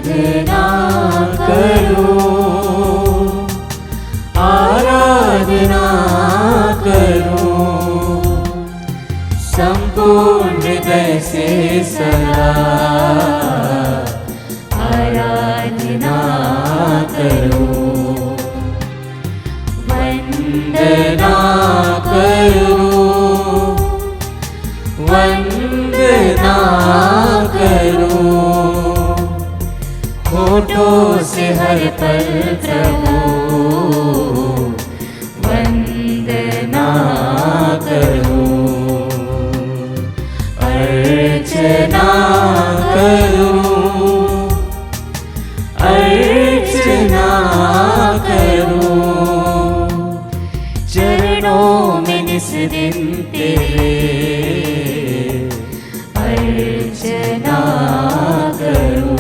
वंदना करूं, आराधना करूं, संपूर्ण हृदय से सदा आराधना करूं, वंदना करूं, वंदना करूं, होठों से हर पल प्रभु वंदना करूं, अर्चना करूं, अर्चना करूं, चरणों में निस दिन तेरे अर्चना करूं।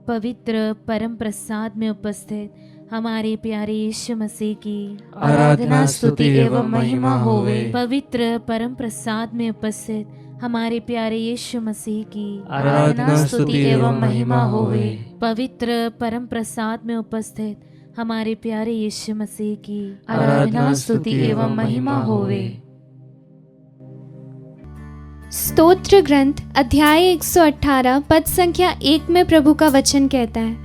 पवित्र परम प्रसाद में उपस्थित हमारे प्यारे यीशु मसीह की आराधना स्तुति एवं महिमा होवे। पवित्र परम प्रसाद में उपस्थित हमारे प्यारे यीशु मसीह की आराधना स्तुति एवं महिमा होवे। पवित्र परम प्रसाद में उपस्थित हमारे प्यारे यीशु मसीह की आराधना स्तुति एवं महिमा होवे। स्तोत्र ग्रंथ अध्याय 118 पद संख्या 1 में प्रभु का वचन कहता है,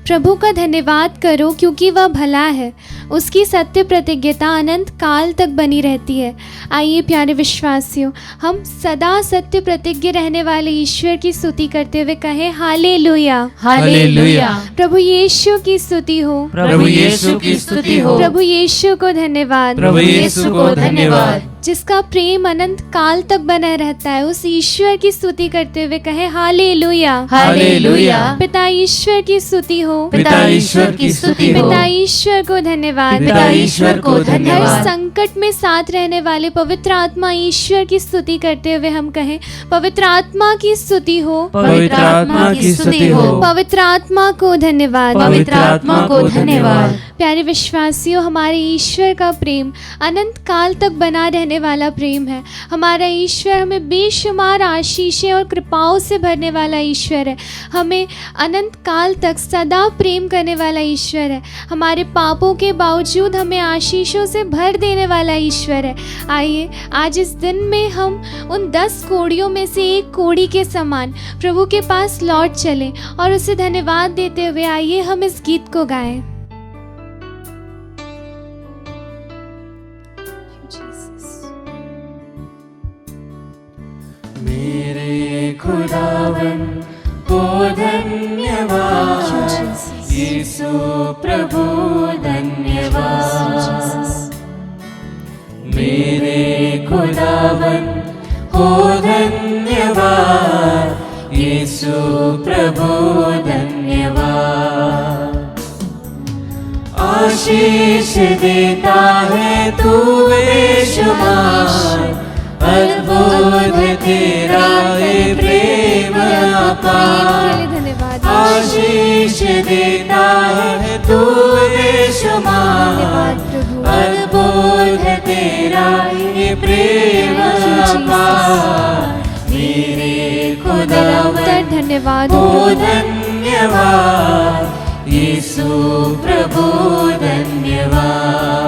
प्रभु का धन्यवाद करो क्योंकि वह भला है, उसकी सत्य प्रतिज्ञता अनंत काल तक बनी रहती है। आइए प्यारे विश्वासियों, हम सदा सत्य प्रतिज्ञ रहने वाले ईश्वर की स्तुति करते हुए कहें हालेलुया, हालेलुया। प्रभु यीशु की स्तुति हो, प्रभु यीशु की स्तुति हो, प्रभु यीशु को धन्यवाद, प्रभु यीशु को धन्यवाद। जिसका प्रेम अनंत काल तक बना रहता है, उस ईश्वर की स्तुति करते हुए कहे हालेलुया, हालेलुया। पिता ईश्वर की स्तुति हो, पिता ईश्वर की स्तुति हो, पिता ईश्वर को धन्यवाद, पिता ईश्वर को धन्यवाद। हर संकट में साथ रहने वाले पवित्र आत्मा ईश्वर की स्तुति करते हुए हम कहें पवित्र आत्मा की स्तुति हो, पवित्र आत्मा की स्तुति हो, पवित्र आत्मा को धन्यवाद, पवित्र आत्मा को धन्यवाद। प्यारे विश्वासियों, हमारे ईश्वर का प्रेम अनंत काल तक बना रहने वाला प्रेम है। हमारा ईश्वर हमें बेशुमार आशीषें और कृपाओं से भरने वाला ईश्वर है। हमें अनंत काल तक सदा प्रेम करने वाला ईश्वर है। हमारे पापों के बावजूद हमें आशीषों से भर देने वाला ईश्वर है। आइए आज इस दिन में हम उन 10 कोड़ियों में से एक कोड़ी के समान प्रभु के पास लौट चलें और उसे धन्यवाद देते हुए आइए हम इस गीत को गाएं। मेरे खुदावन को धन्यवाद, यीशु प्रभु धन्यवाद। मेरे खुदावन को धन्यवाद, यीशु प्रभु धन्यवाद। आशीष देता है तू बेशुमार, अद्भुत तेरा है प्रेम अपार। आशीष देता है तू बेशुमार, अद्भुत तेरा है प्रेम अपार। मेरे खुदावन धन्यवाद को धन्यवाद, यीशु प्रभु धन्यवाद।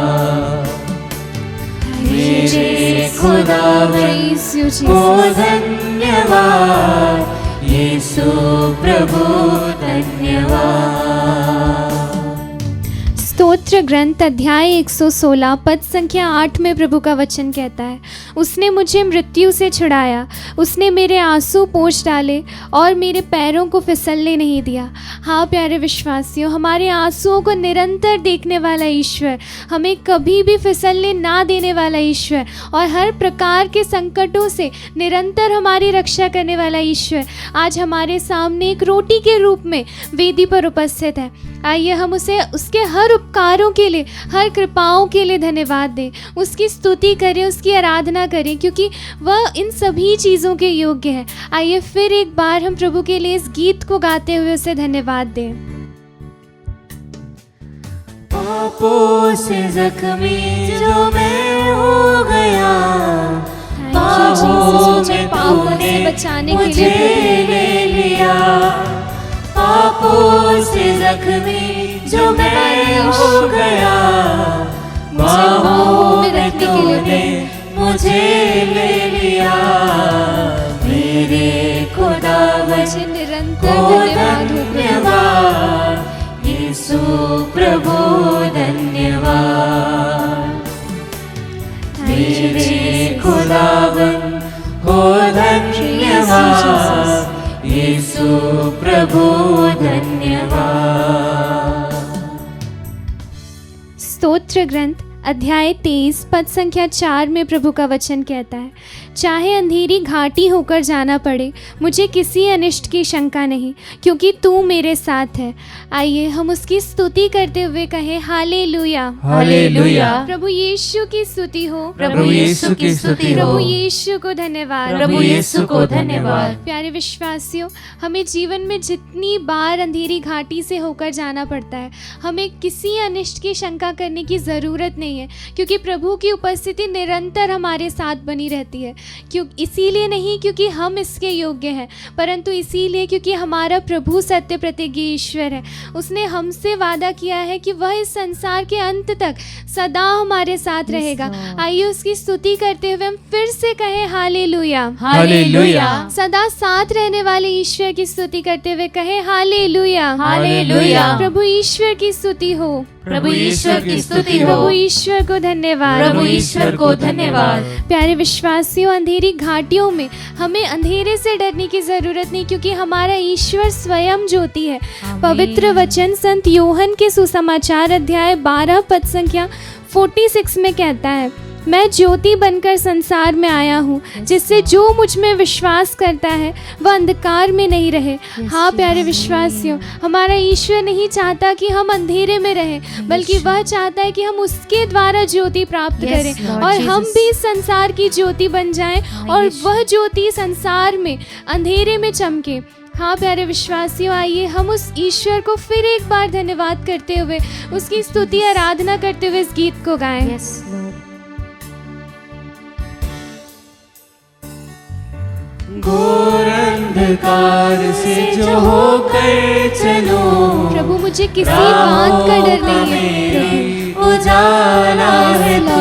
मेरे खुदावन को धन्यवाद, यीशु प्रभु धन्यवाद। स्तोत्र ग्रंथ अध्याय 116 पद संख्या 8 में प्रभु का वचन कहता है, उसने मुझे मृत्यु से छुड़ाया, उसने मेरे आंसू पोंछ डाले और मेरे पैरों को फिसलने नहीं दिया। हाँ प्यारे विश्वासियों, हमारे आंसुओं को निरंतर देखने वाला ईश्वर, हमें कभी भी फिसलने ना देने वाला ईश्वर और हर प्रकार के संकटों से निरंतर हमारी रक्षा करने वाला ईश्वर आज हमारे सामने एक रोटी के रूप में वेदी पर उपस्थित है। आइए हम उसे उसके हर उपकारों के लिए, हर कृपाओं के लिए धन्यवाद दें, उसकी स्तुति करें, उसकी आराधना करें, क्योंकि वह इन सभी चीज़ों के योग्य है। आइए फिर एक बार हम प्रभु के लिए इस गीत को गाते हुए उसे धन्यवाद दें। पापों से जख्मी जो मैं हो गया, पापों बचाने के मुझे लिए ले लिया। पापों से जख्मी जो मैं हो गया, बाहों में तूने मुझे ले लिया। मेरे खुदावन मुझे निरंतर धन्यवाद हो प्रभु। धन्यवाद, यीशु प्रभु धन्यवाद। मेरे खुदावन हो धन्यवाद, यीशु प्रभु धन्यवाद। स्तोत्र ग्रंथ अध्याय 23 पद संख्या 4 में प्रभु का वचन कहता है, चाहे अंधेरी घाटी होकर जाना पड़े, मुझे किसी अनिष्ट की शंका नहीं, क्योंकि तू मेरे साथ है। आइए हम उसकी स्तुति करते हुए कहें हालेलुया। हालेलुया। प्रभु यीशु की स्तुति हो। प्रभु यीशु की स्तुति हो। प्रभु यीशु को धन्यवाद। प्रभु यीशु को धन्यवाद। प्यारे विश्वासियों, हमें जीवन में जितनी बार अंधेरी घाटी से होकर जाना पड़ता है, हमें किसी अनिष्ट की शंका करने की ज़रूरत नहीं है, क्योंकि प्रभु की उपस्थिति निरंतर हमारे साथ बनी रहती है। क्यों? इसीलिए नहीं क्योंकि हम इसके योग्य हैं, परंतु इसीलिए क्योंकि हमारा प्रभु सत्य प्रतिज्ञ ईश्वर है। उसने हमसे वादा किया है कि वह इस संसार के अंत तक सदा हमारे साथ रहेगा। आइए उसकी स्तुति करते हुए हम फिर से कहें हालेलुया। हालेलुया। सदा साथ रहने वाले ईश्वर की स्तुति करते हुए कहें हालेलुया। हालेलुया। प्रभु ईश्वर की स्तुति हो। प्रभु ईश्वर की स्तुति हो। प्रभु ईश्वर को धन्यवाद। प्रभु ईश्वर को धन्यवाद। प्यारे विश्वासियों, अंधेरी घाटियों में हमें अंधेरे से डरने की जरूरत नहीं, क्योंकि हमारा ईश्वर स्वयं ज्योति है। पवित्र वचन संत योहन के सुसमाचार अध्याय 12 पद संख्या 46 में कहता है, मैं ज्योति बनकर संसार में आया हूँ, जिससे जो मुझ में विश्वास करता है वह अंधकार में नहीं रहे। हाँ प्यारे विश्वासियों, हमारा ईश्वर नहीं चाहता कि हम अंधेरे में रहें, बल्कि वह चाहता है कि हम उसके द्वारा ज्योति प्राप्त करें और हम भी इस संसार की ज्योति बन जाएं और वह ज्योति संसार में अंधेरे में चमके। हाँ प्यारे विश्वासियों, आइए हम उस ईश्वर को फिर एक बार धन्यवाद करते हुए, उसकी स्तुति आराधना करते हुए इस गीत को गाएं। घोर अंधकार से जो होकर चलो, प्रभु मुझे किसी बात का डर नहीं है। उजाला है तू।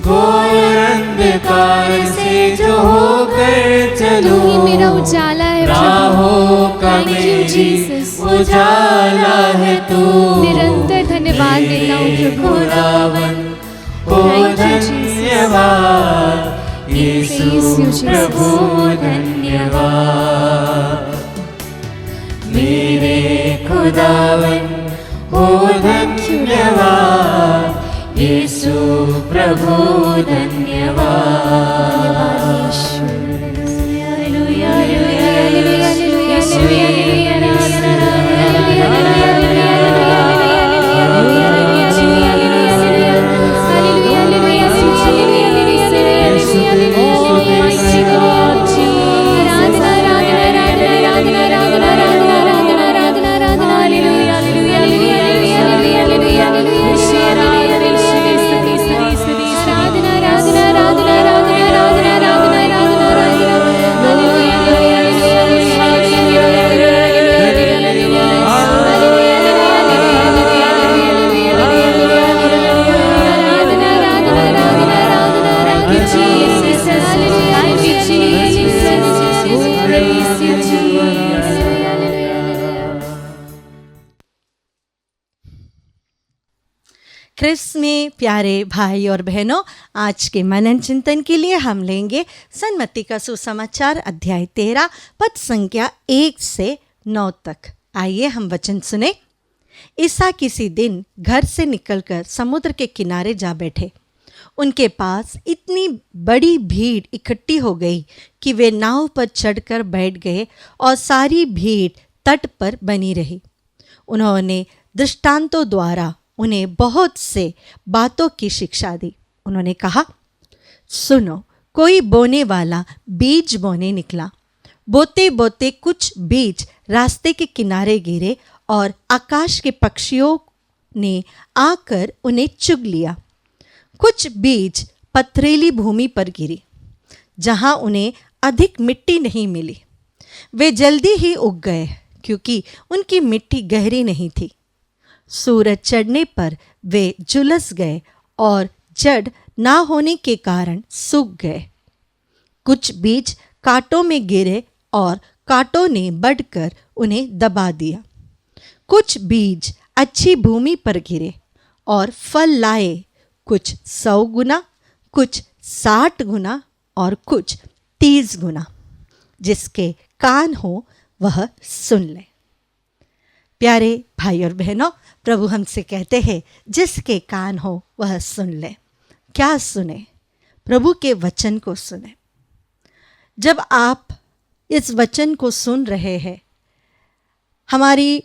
घोर अंधकार से जो होकर चलो, तू ही मेरा उजाला है राहों का मेरी उजाला है तू। निरंतर धन्यवाद देता हूँ प्रभु। खुदावन हो धन्यवाद, यीशु प्रभु धन्यवाद। मेरे खुदावन हो धन्यवाद, यीशु प्रभु धन्यवाद। ख्रिस्त में प्यारे भाई और बहनों, आज के मनन चिंतन के लिए हम लेंगे सन्मति का सुसमाचार अध्याय 13 पद संख्या 1 से 9 तक। आइए हम वचन सुने। ईसा किसी दिन घर से निकलकर समुद्र के किनारे जा बैठे। उनके पास इतनी बड़ी भीड़ इकट्ठी हो गई कि वे नाव पर चढ़कर बैठ गए और सारी भीड़ तट पर बनी रही। उन्होंने दृष्टांतों द्वारा उन्हें बहुत से बातों की शिक्षा दी। उन्होंने कहा, सुनो, कोई बोने वाला बीज बोने निकला। बोते बोते कुछ बीज रास्ते के किनारे गिरे और आकाश के पक्षियों ने आकर उन्हें चुग लिया। कुछ बीज पथरीली भूमि पर गिरी, जहाँ उन्हें अधिक मिट्टी नहीं मिली। वे जल्दी ही उग गए क्योंकि उनकी मिट्टी गहरी नहीं थी। सूरज चढ़ने पर वे झुलस गए और जड़ ना होने के कारण सूख गए। कुछ बीज कांटों में गिरे और कांटों ने बढ़कर उन्हें दबा दिया। कुछ बीज अच्छी भूमि पर गिरे और फल लाए, कुछ 100 गुना, कुछ 60 गुना और कुछ 30 गुना। जिसके कान हो वह सुन ले। प्यारे भाई और बहनों, प्रभु हमसे कहते हैं जिसके कान हो वह सुन ले। क्या सुने? प्रभु के वचन को सुने। जब आप इस वचन को सुन रहे हैं, हमारी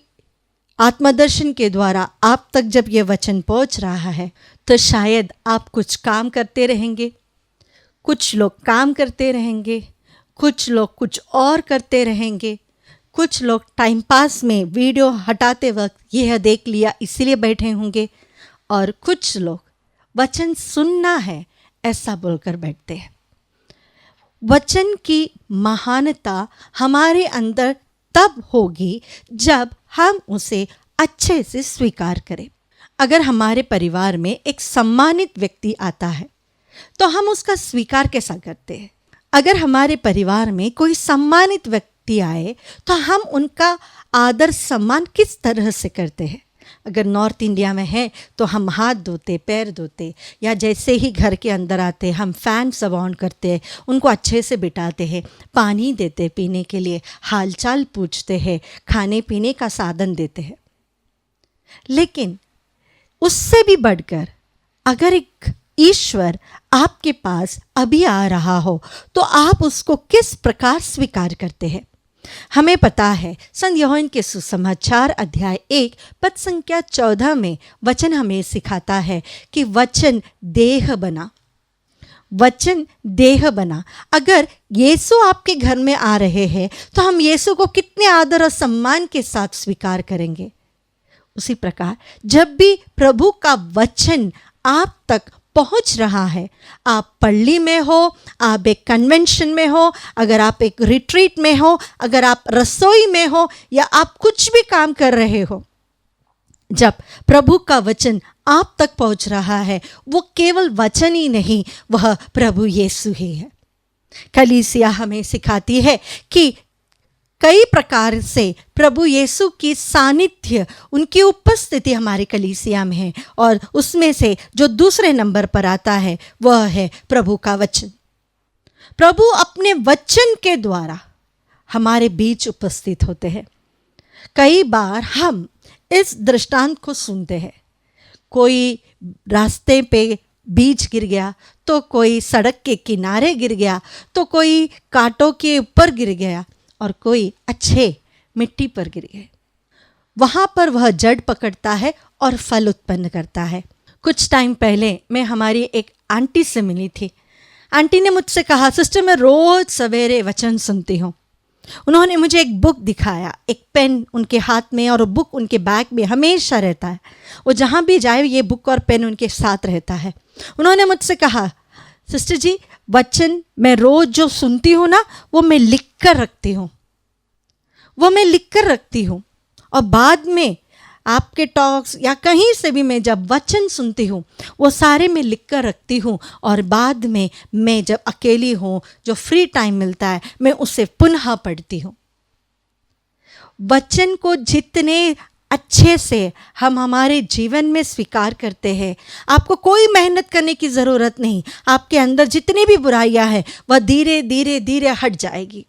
आत्मदर्शन के द्वारा आप तक जब ये वचन पहुंच रहा है, तो शायद आप कुछ काम करते रहेंगे, कुछ लोग काम करते रहेंगे, कुछ लोग कुछ और करते रहेंगे, कुछ लोग टाइम पास में वीडियो हटाते वक्त यह देख लिया इसीलिए बैठे होंगे, और कुछ लोग वचन सुनना है ऐसा बोलकर बैठते हैं। वचन की महानता हमारे अंदर तब होगी जब हम उसे अच्छे से स्वीकार करें। अगर हमारे परिवार में एक सम्मानित व्यक्ति आता है तो हम उसका स्वीकार कैसा करते हैं? अगर हमारे परिवार में कोई सम्मानित व्यक्ति आए तो हम उनका आदर सम्मान किस तरह से करते हैं? अगर नॉर्थ इंडिया में है तो हम हाथ धोते, पैर धोते, या जैसे ही घर के अंदर आते हम फैन सब ऑन करते हैं, उनको अच्छे से बिठाते हैं, पानी देते पीने के लिए, हालचाल पूछते हैं, खाने पीने का साधन देते हैं। लेकिन उससे भी बढ़कर अगर एक ईश्वर आपके पास अभी आ रहा हो तो आप उसको किस प्रकार स्वीकार करते हैं? हमें पता है, संत यूहन्ना के सुसमाचार अध्याय 1 पद संख्या 14 में वचन हमें सिखाता है कि वचन देह बना। वचन देह बना। अगर यीशु आपके घर में आ रहे हैं तो हम यीशु को कितने आदर और सम्मान के साथ स्वीकार करेंगे। उसी प्रकार जब भी प्रभु का वचन आप तक पहुंच रहा है, आप पल्ली में हो, आप एक कन्वेंशन में हो, अगर आप एक रिट्रीट में हो, अगर आप रसोई में हो, या आप कुछ भी काम कर रहे हो, जब प्रभु का वचन आप तक पहुंच रहा है, वो केवल वचन ही नहीं, वह प्रभु यीशु ही है। कलीसिया हमें सिखाती है कि कई प्रकार से प्रभु यीशु की सानिध्य, उनकी उपस्थिति हमारी कलीसिया में है, और उसमें से जो दूसरे नंबर पर आता है वह है प्रभु का वचन। प्रभु अपने वचन के द्वारा हमारे बीच उपस्थित होते हैं। कई बार हम इस दृष्टांत को सुनते हैं, कोई रास्ते पे बीज गिर गया, तो कोई सड़क के किनारे गिर गया, तो कोई कांटों के ऊपर गिर गया, और कोई अच्छे मिट्टी पर गिर गए। वहाँ पर वह जड़ पकड़ता है और फल उत्पन्न करता है। कुछ टाइम पहले मैं हमारी एक आंटी से मिली थी। आंटी ने मुझसे कहा, सिस्टर मैं रोज़ सवेरे वचन सुनती हूँ। उन्होंने मुझे एक बुक दिखाया, एक पेन उनके हाथ में और बुक उनके बैग में हमेशा रहता है। वो जहाँ भी जाए ये बुक और पेन उनके साथ रहता है। उन्होंने मुझसे कहा, सिस्टर जी वचन मैं रोज़ जो सुनती हूँ ना, वो मैं लिख कर रखती हूँ, वो मैं लिख कर रखती हूँ, और बाद में आपके टॉक्स या कहीं से भी मैं जब वचन सुनती हूँ वो सारे मैं लिख कर रखती हूँ, और बाद में मैं जब अकेली हूँ, जो फ्री टाइम मिलता है, मैं उसे पुनः पढ़ती हूँ। वचन को जितने अच्छे से हम हमारे जीवन में स्वीकार करते हैं, आपको कोई मेहनत करने की ज़रूरत नहीं। आपके अंदर जितनी भी बुराइयां हैं वह धीरे धीरे धीरे हट जाएगी,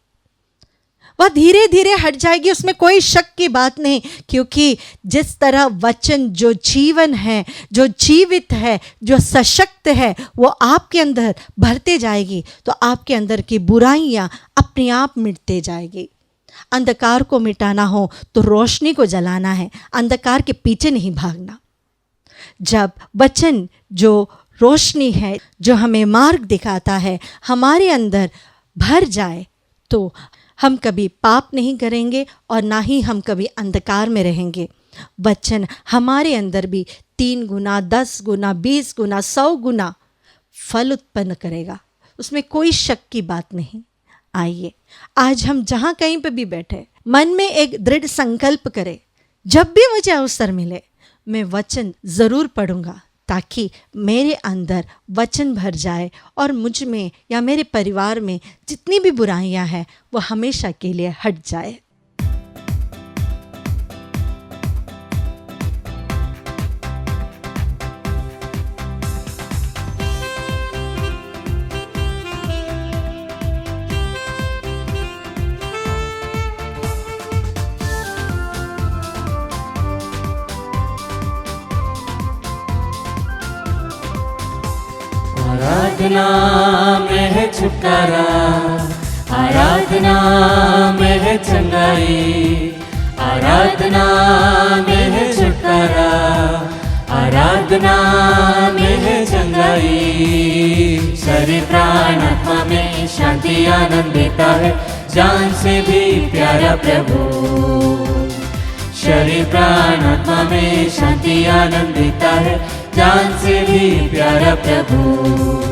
वह धीरे धीरे हट जाएगी, उसमें कोई शक की बात नहीं। क्योंकि जिस तरह वचन जो जीवन है, जो जीवित है, जो सशक्त है, वो आपके अंदर भरते जाएगी, तो आपके अंदर की बुराइयां अपने आप मिटते जाएगी। अंधकार को मिटाना हो तो रोशनी को जलाना है, अंधकार के पीछे नहीं भागना। जब वचन जो रोशनी है, जो हमें मार्ग दिखाता है, हमारे अंदर भर जाए, तो हम कभी पाप नहीं करेंगे और ना ही हम कभी अंधकार में रहेंगे। वचन हमारे अंदर भी 3 गुना, 10 गुना, 20 गुना, 100 गुना फल उत्पन्न करेगा, उसमें कोई शक की बात नहीं। आइए आज हम जहाँ कहीं पे भी बैठे मन में एक दृढ़ संकल्प करें, जब भी मुझे अवसर मिले मैं वचन ज़रूर पढ़ूंगा, ताकि मेरे अंदर वचन भर जाए और मुझ में या मेरे परिवार में जितनी भी बुराइयां हैं वो हमेशा के लिए हट जाए। आराधना में है छुटकारा, आराधना में है चंगाई, आराधना में है छुटकारा, आराधना में है चंगाई। शरीर प्राण आत्मा में शांति आनंद देता है, जान से भी प्यारा प्रभु। शरीर प्राण आत्मा में शांति आनंद देता है, जान से भी प्यारा प्रभु।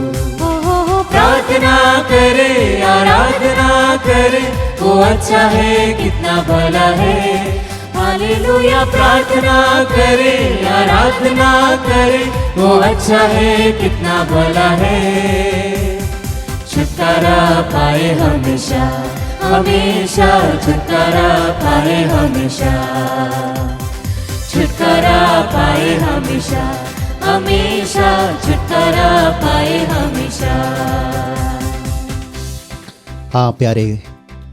प्रार्थना करे आराधना करे, वो अच्छा है कितना भला है। हालेलुया। प्रार्थना करे आराधना करे, वो अच्छा है कितना भला है। छुटकारा पाए हमेशा हमेशा, छुटकारा पाए हमेशा, छुटकारा पाए हमेशा हमेशा, छुटकारा पाए हमेशा। हाँ प्यारे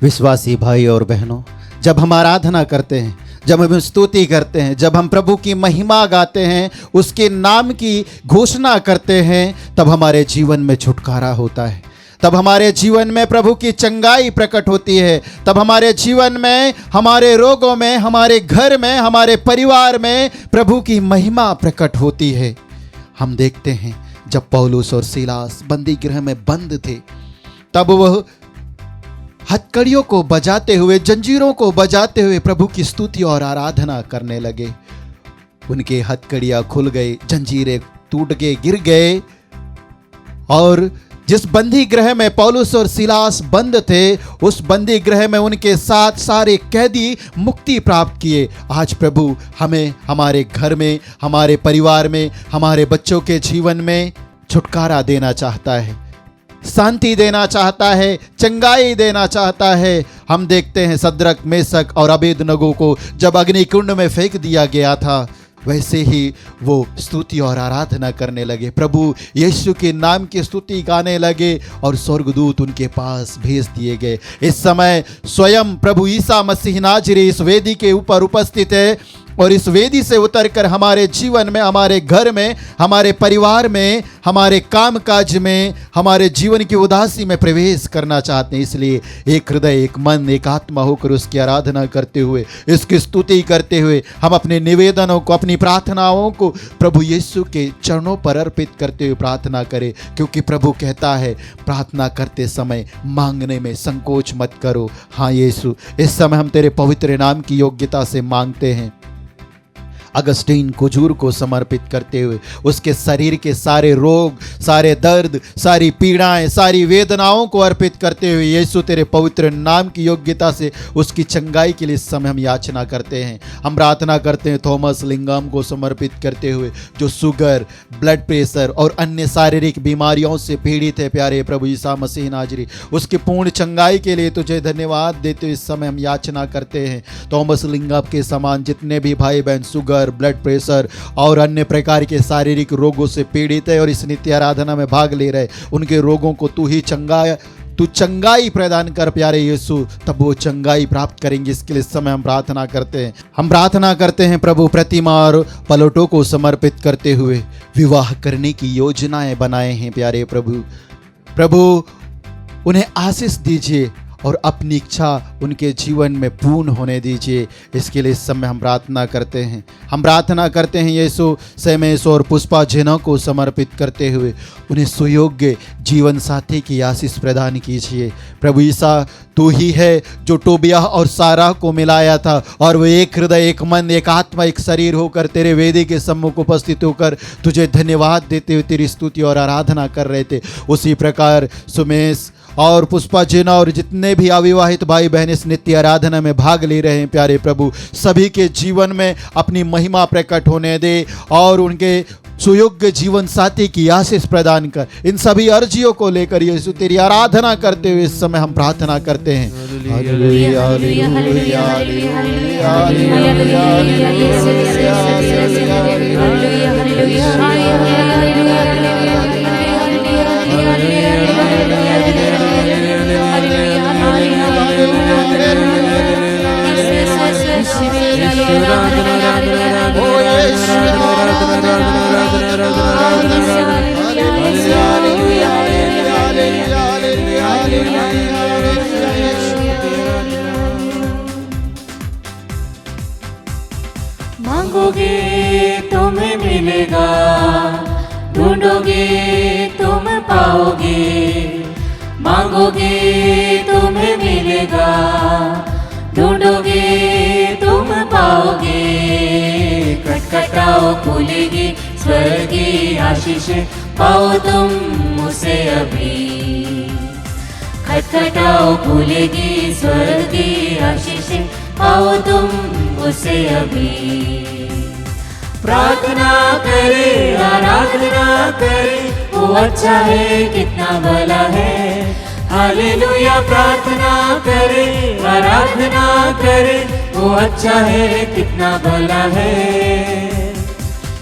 विश्वासी भाई और बहनों, जब हम आराधना करते हैं, जब हम स्तुति करते हैं, जब हम प्रभु की महिमा गाते हैं, उसके नाम की घोषणा करते हैं, तब हमारे जीवन में छुटकारा होता है, तब हमारे जीवन में प्रभु की चंगाई प्रकट होती है, तब हमारे जीवन में, हमारे रोगों में, हमारे घर में, हमारे परिवार में प्रभु की महिमा प्रकट होती है। हम देखते हैं जब पौलुस और सीलास बंदी गृह में बंद थे, तब वह हथकड़ियों को बजाते हुए, जंजीरों को बजाते हुए प्रभु की स्तुति और आराधना करने लगे। उनके हथकड़ियां खुल गई, जंजीरें टूट गए, गिर गए, और जिस बंदी गृह में पौलुस और सीलास बंद थे, उस बंदी गृह में उनके साथ सारे कैदी मुक्ति प्राप्त किए। आज प्रभु हमें हमारे घर में, हमारे परिवार में, हमारे बच्चों के जीवन में छुटकारा देना चाहता है, शांति देना चाहता है, चंगाई देना चाहता है। हम देखते हैं सद्रक, मेसक और अबेदनगो को जब अग्निकुंड में फेंक दिया गया था, वैसे ही वो स्तुति और आराधना करने लगे, प्रभु यीशु के नाम की स्तुति गाने लगे, और स्वर्गदूत उनके पास भेज दिए गए। इस समय स्वयं प्रभु ईसा मसीह नाज़री इस वेदी के ऊपर उपस्थित है, और इस वेदी से उतरकर हमारे जीवन में, हमारे घर में, हमारे परिवार में, हमारे कामकाज में, हमारे जीवन की उदासी में प्रवेश करना चाहते हैं। इसलिए एक हृदय, एक मन, एक आत्मा होकर उसकी आराधना करते हुए, इसकी स्तुति करते हुए, हम अपने निवेदनों को, अपनी प्रार्थनाओं को प्रभु यीशु के चरणों पर अर्पित करते हुए प्रार्थना करें, क्योंकि प्रभु कहता है प्रार्थना करते समय मांगने में संकोच मत करो। हाँ यीशु, इस समय हम तेरे पवित्र नाम की योग्यता से मांगते हैं। अगस्टीन कुजूर को समर्पित करते हुए, उसके शरीर के सारे रोग, सारे दर्द, सारी पीड़ाएं, सारी वेदनाओं को अर्पित करते हुए यीशु तेरे पवित्र नाम की योग्यता से उसकी चंगाई के लिए इस समय हम याचना करते हैं। हम प्रार्थना करते हैं थॉमस लिंगम को समर्पित करते हुए, जो शुगर, ब्लड प्रेशर और अन्य शारीरिक बीमारियों से पीड़ित है। प्यारे प्रभु ईसा मसीह नाज़री, उसकी पूर्ण चंगाई के लिए तुझे धन्यवाद देते हुए इस समय हम याचना करते हैं। थॉमस लिंगम के समान जितने भी भाई बहन शुगर, ब्लड प्रेशर और अन्य प्रकार के शारीरिक रोगों से पीड़ित है और इस नित्य आराधना में भाग ले रहे, उनके रोगों को तू चंगाई प्रदान कर प्यारे यीशु, तब वो चंगाई प्राप्त करेंगे। इसके लिए इस समय हम प्रार्थना करते हैं। हम प्रार्थना करते हैं प्रभु प्रतिमा और पलटों को समर्पित करते हुए विवाह करने की योजनाएं बनाए हैं। प्यारे प्रभु उन्हें आशीष दीजिए और अपनी इच्छा उनके जीवन में पूर्ण होने दीजिए। इसके लिए इस समय हम प्रार्थना करते हैं। हम प्रार्थना करते हैं यीशु सेमेश और पुष्पा जिन्हों को समर्पित करते हुए उन्हें सुयोग्य जीवन साथी की आशीष प्रदान कीजिए। प्रभु ईसा तू ही है जो टोबिया और सारा को मिलाया था और वो एक हृदय, एक मन, एक आत्मा, एक शरीर होकर तेरे वेदी के सम्मुख उपस्थित होकर तुझे धन्यवाद देते हुए तेरी स्तुति और आराधना कर रहे थे। उसी प्रकार सुमेश और पुष्पा जिना और जितने भी अविवाहित भाई बहन इस नित्य आराधना में भाग ले रहे हैं प्यारे प्रभु, सभी के जीवन में अपनी महिमा प्रकट होने दे और उनके सुयोग्य जीवन साथी की आशीष प्रदान कर। इन सभी अर्जियों को लेकर यीशु तेरी आराधना करते हुए इस समय हम प्रार्थना करते हैं। हालेलुया, हालेलुया, हालेलुया, हालेलुया, मांगोगे तुम्हें मिलेगा, ढूंढोगे तुम पाओगे। मांगोगे तुम्हें मिलेगा, ढूंढोगे तुम पाओगे। खटखटाओ खुलेगी स्वर्ग की आशीषें, पाओ तुम उसे अभी। खटखटाओ खुलेगी स्वर्ग की आशीषें, पाओ तुम उसे अभी। प्रार्थना करे, आराधना करे, वो अच्छा है कितना भला है। हालेलुया, प्रार्थना करे, आराधना करे, वो अच्छा है कितना भला है।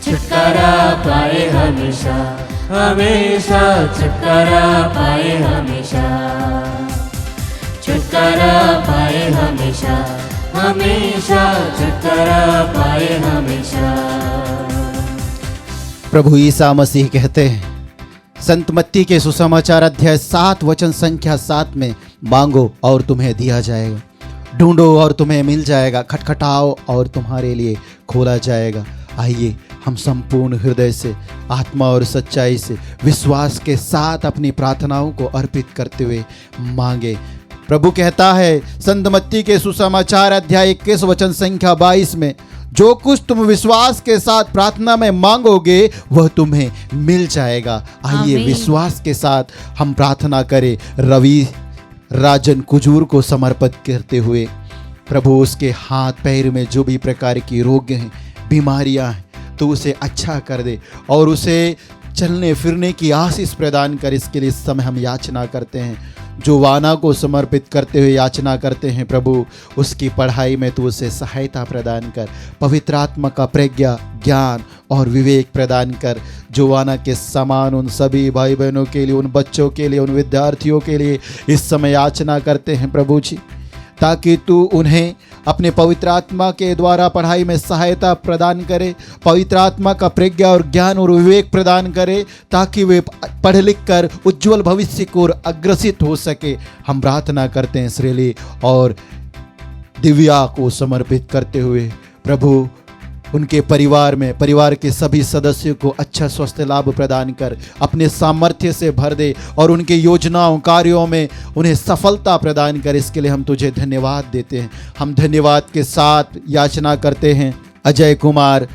छुटकारा पाए हमेशा, हमेशा छुटकारा पाए हमेशा। छुटकारा पाए हमेशा, हमेशा छुटकारा पाए हमेशा। प्रभु ईसा मसीह कहते हैं संत मत्ती के सुसमाचार अध्याय 7 वचन संख्या 7 में, मांगो और तुम्हें दिया जाएगा, ढूंढो और तुम्हें मिल जाएगा, खटखटाओ और तुम्हारे लिए खोला जाएगा। आइए हम संपूर्ण हृदय से, आत्मा और सच्चाई से, विश्वास के साथ अपनी प्रार्थनाओं को अर्पित करते हुए मांगे। प्रभु कहता है संत मत्ती के सुसमाचार अध्याय 21 वचन संख्या 22 में, जो कुछ तुम विश्वास के साथ प्रार्थना में मांगोगे वह तुम्हें मिल जाएगा। आइए विश्वास के साथ हम प्रार्थना करें। रवि राजन कुजूर को समर्पित करते हुए, प्रभु उसके हाथ पैर में जो भी प्रकार की रोग हैं, बीमारियां हैं, तो उसे अच्छा कर दे और उसे चलने फिरने की आशीष प्रदान कर। इसके लिए इस समय हम याचना करते हैं। जो वाना को समर्पित करते हुए याचना करते हैं, प्रभु उसकी पढ़ाई में तो उसे सहायता प्रदान कर, पवित्र आत्मा का प्रज्ञा, ज्ञान और विवेक प्रदान कर। जो वाना के समान उन सभी भाई बहनों के लिए, उन बच्चों के लिए, उन विद्यार्थियों के लिए इस समय याचना करते हैं प्रभु जी, ताकि तू उन्हें अपने पवित्र आत्मा के द्वारा पढ़ाई में सहायता प्रदान करे, पवित्र आत्मा का प्रज्ञा और ज्ञान और विवेक प्रदान करे, ताकि वे पढ़ लिख कर उज्जवल भविष्य की ओर अग्रसित हो सके। हम प्रार्थना करते हैं श्रेली और दिव्या को समर्पित करते हुए, प्रभु उनके परिवार में, परिवार के सभी सदस्यों को अच्छा स्वास्थ्य लाभ प्रदान कर, अपने सामर्थ्य से भर दे और उनके योजनाओं कार्यों में उन्हें सफलता प्रदान कर। इसके लिए हम तुझे धन्यवाद देते हैं। हम धन्यवाद के साथ याचना करते हैं अजय कुमार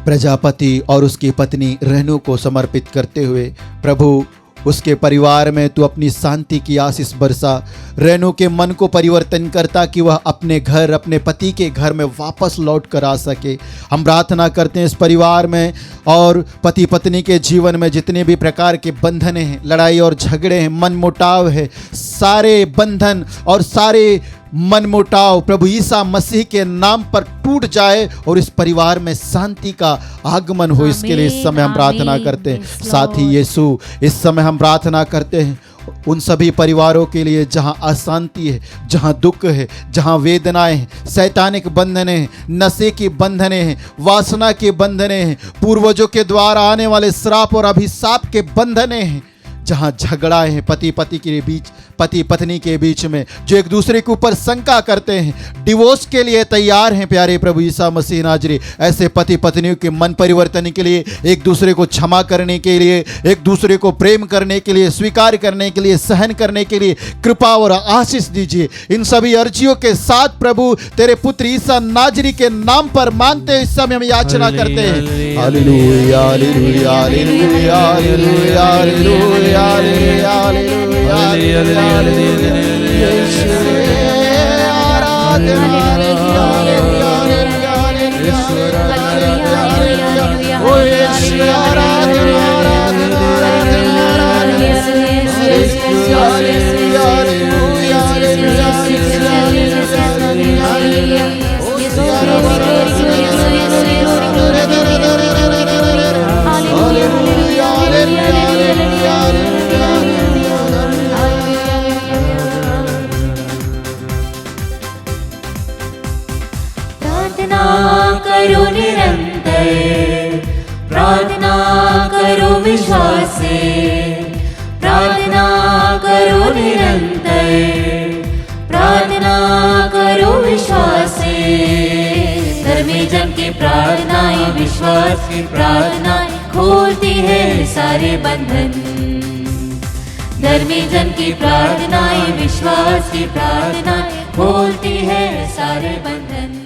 प्रजापति और उसकी पत्नी रेणु को समर्पित करते हुए, प्रभु उसके परिवार में तू अपनी शांति की आशीष बरसा, रेणु के मन को परिवर्तन करता कि वह अपने घर, अपने पति के घर में वापस लौट कर आ सके। हम प्रार्थना करते हैं इस परिवार में और पति पत्नी के जीवन में जितने भी प्रकार के बंधन हैं, लड़ाई और झगड़े हैं, मन मुटाव है, सारे बंधन और सारे मन मुटाव प्रभु ईसा मसीह के नाम पर टूट जाए और इस परिवार में शांति का आगमन हो। इसके लिए इस समय हम प्रार्थना करते हैं। साथ ही यीशु, इस समय हम प्रार्थना करते हैं उन सभी परिवारों के लिए जहां अशांति है, जहां दुख है, जहां वेदनाएं हैं, शैतानिक बंधने हैं, नशे की बंधने हैं, वासना के बंधने हैं, पूर्वजों के द्वारा आने वाले श्राप और अभिशाप के बंधने हैं, जहां झगड़ा है पति पत्नी के बीच में, जो एक दूसरे के ऊपर शंका करते हैं, डिवोर्स के लिए तैयार हैं। प्यारे प्रभु ईसा मसीह नाजरी, ऐसे पति पत्नियों के मन परिवर्तन के लिए, एक दूसरे को क्षमा करने के लिए, एक दूसरे को प्रेम करने के लिए, स्वीकार करने के लिए, सहन करने के लिए कृपा और आशीष दीजिए। इन सभी अर्जियों के साथ प्रभु तेरे पुत्र ईसा नाजरी के नाम पर मानते इस समय हम याचना करते हैं। Hallelujah hallelujah hallelujah hallelujah hallelujah hallelujah hallelujah. प्रार्थना करो निरंतर, प्रार्थना करो विश्वास से, प्रार्थना करो निरंतर, प्रार्थना करो विश्वास से। धर्मी जन की प्रार्थनाएं, विश्वास की प्रार्थनाएं खोलती है सारे बंधन। धर्मी जन की प्रार्थनाएं, विश्वास की प्रार्थनाएं खोलती है सारे बंधन।